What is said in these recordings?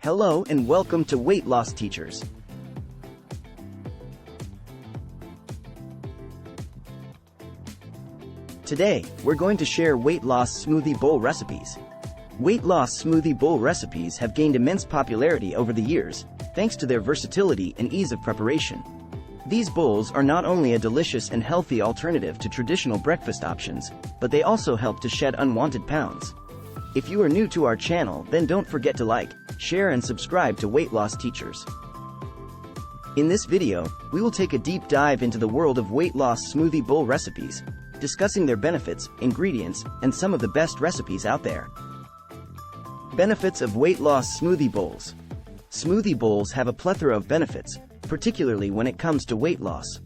Hello and welcome to Weight Loss Teachers. Today, we're going to share weight loss smoothie bowl recipes. Weight loss smoothie bowl recipes have gained immense popularity over the years, thanks to their versatility and ease of preparation. These bowls are not only a delicious and healthy alternative to traditional breakfast options, but they also help to shed unwanted pounds. If you are new to our channel, then don't forget to like, share and subscribe to Weight Loss Teachers. In this video, we will take a deep dive into the world of weight loss smoothie bowl recipes, discussing their benefits, ingredients, and some of the best recipes out there. Benefits of weight loss smoothie bowls. Smoothie bowls have a plethora of benefits, particularly when it comes to weight loss.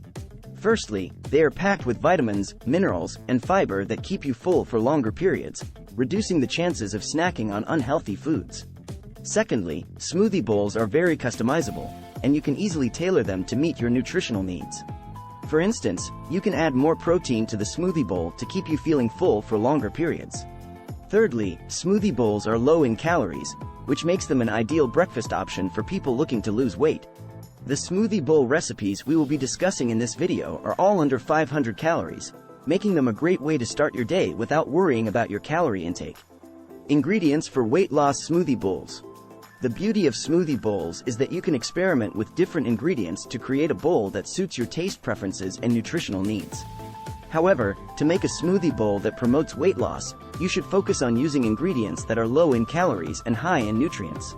Firstly, they are packed with vitamins, minerals, and fiber that keep you full for longer periods, reducing the chances of snacking on unhealthy foods. Secondly, smoothie bowls are very customizable, and you can easily tailor them to meet your nutritional needs. For instance, you can add more protein to the smoothie bowl to keep you feeling full for longer periods. Thirdly, smoothie bowls are low in calories, which makes them an ideal breakfast option for people looking to lose weight. The smoothie bowl recipes we will be discussing in this video are all under 500 calories, making them a great way to start your day without worrying about your calorie intake. Ingredients for weight loss smoothie bowls. The beauty of smoothie bowls is that you can experiment with different ingredients to create a bowl that suits your taste preferences and nutritional needs. However, to make a smoothie bowl that promotes weight loss, you should focus on using ingredients that are low in calories and high in nutrients.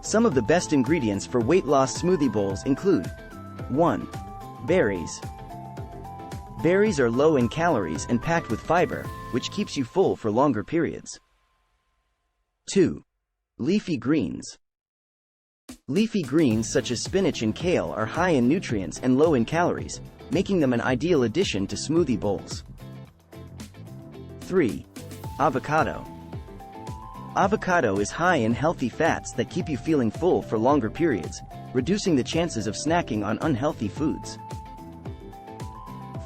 Some of the best ingredients for weight loss smoothie bowls include 1. Berries. Berries are low in calories and packed with fiber, which keeps you full for longer periods. 2. Leafy greens. Leafy greens such as spinach and kale are high in nutrients and low in calories, making them an ideal addition to smoothie bowls. 3. Avocado. Avocado is high in healthy fats that keep you feeling full for longer periods, reducing the chances of snacking on unhealthy foods.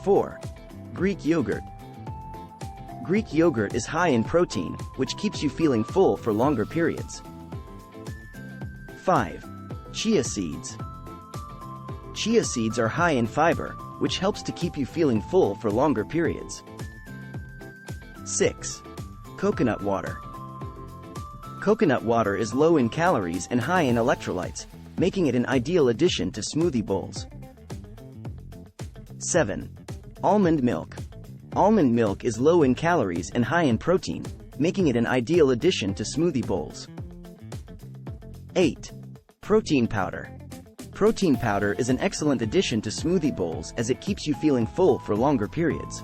4. Greek yogurt. Greek yogurt is high in protein, which keeps you feeling full for longer periods. 5. Chia seeds. Chia seeds are high in fiber, which helps to keep you feeling full for longer periods. 6. Coconut water. Coconut water is low in calories and high in electrolytes, making it an ideal addition to smoothie bowls. 7. Almond milk. Almond milk is low in calories and high in protein, making it an ideal addition to smoothie bowls. 8. Protein powder. Protein powder is an excellent addition to smoothie bowls as it keeps you feeling full for longer periods.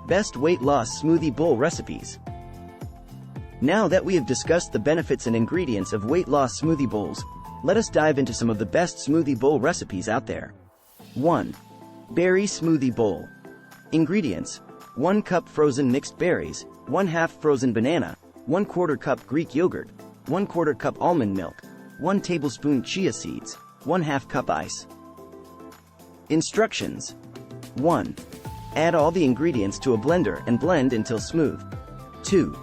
Best weight loss smoothie bowl recipes. Now that we have discussed the benefits and ingredients of weight loss smoothie bowls, let us dive into some of the best smoothie bowl recipes out there. 1. Berry smoothie bowl. Ingredients: 1 cup frozen mixed berries, 1/2 frozen banana, 1/4 cup Greek yogurt, 1/4 cup almond milk, 1 tablespoon chia seeds, 1/2 cup ice. Instructions. 1. Add all the ingredients to a blender and blend until smooth. 2.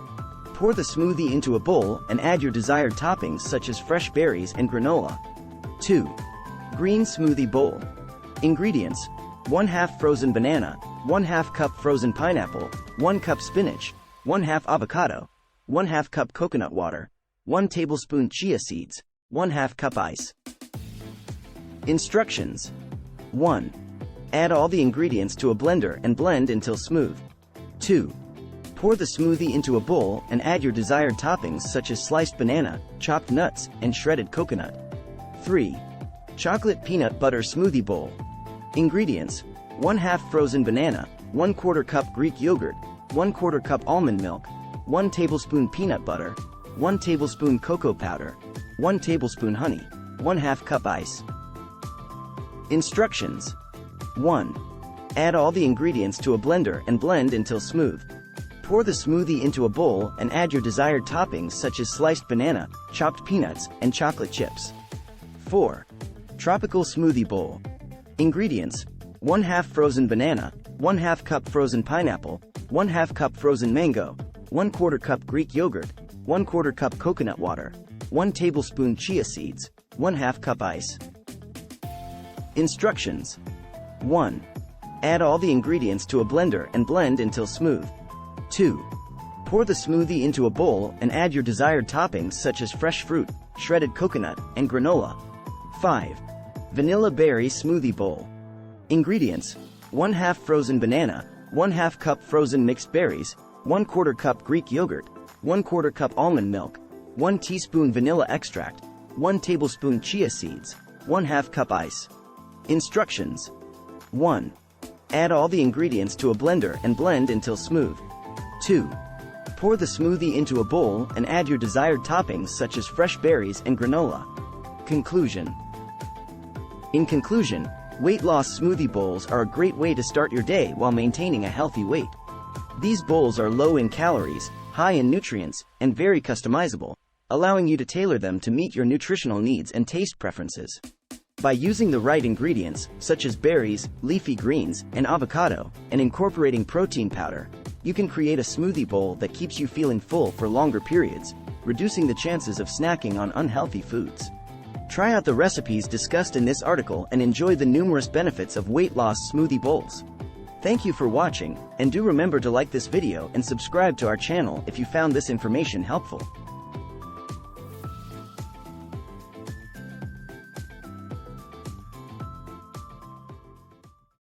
Pour the smoothie into a bowl and add your desired toppings such as fresh berries and granola. 2. Green smoothie bowl. Ingredients: 1/2 frozen banana, 1/2 cup frozen pineapple, 1 cup spinach, 1/2 avocado, 1/2 cup coconut water, 1 tablespoon chia seeds, 1/2 cup ice. Instructions. 1. Add all the ingredients to a blender and blend until smooth. 2. Pour the smoothie into a bowl and add your desired toppings such as sliced banana, chopped nuts, and shredded coconut. 3. Chocolate peanut butter smoothie bowl. Ingredients: 1/2 frozen banana, 1/4 cup Greek yogurt, 1/4 cup almond milk, 1 tablespoon peanut butter, 1 tablespoon cocoa powder, 1 tablespoon honey, 1/2 cup ice. Instructions. 1. Add all the ingredients to a blender and blend until smooth. Pour the smoothie into a bowl and add your desired toppings such as sliced banana, chopped peanuts, and chocolate chips. 4. Tropical smoothie bowl. Ingredients: 1/2 frozen banana, 1/2 cup frozen pineapple, 1/2 cup frozen mango, 1/4 cup Greek yogurt, 1/4 cup coconut water, 1 tablespoon chia seeds, 1/2 cup ice. Instructions. 1. Add all the ingredients to a blender and blend until smooth. 2. Pour the smoothie into a bowl and add your desired toppings such as fresh fruit, shredded coconut, and granola. 5. Vanilla berry smoothie bowl. Ingredients: 1/2 frozen banana, 1/2 cup frozen mixed berries, 1/4 cup Greek yogurt, 1/4 cup almond milk, 1 teaspoon vanilla extract, 1 tablespoon chia seeds, 1/2 cup ice. Instructions. 1. Add all the ingredients to a blender and blend until smooth. 2. Pour the smoothie into a bowl and add your desired toppings such as fresh berries and granola. Conclusion. In conclusion, weight loss smoothie bowls are a great way to start your day while maintaining a healthy weight. These bowls are low in calories, high in nutrients, and very customizable, allowing you to tailor them to meet your nutritional needs and taste preferences. By using the right ingredients, such as berries, leafy greens, and avocado, and incorporating protein powder, you can create a smoothie bowl that keeps you feeling full for longer periods, reducing the chances of snacking on unhealthy foods. Try out the recipes discussed in this article and enjoy the numerous benefits of weight loss smoothie bowls. Thank you for watching, and do remember to like this video and subscribe to our channel if you found this information helpful.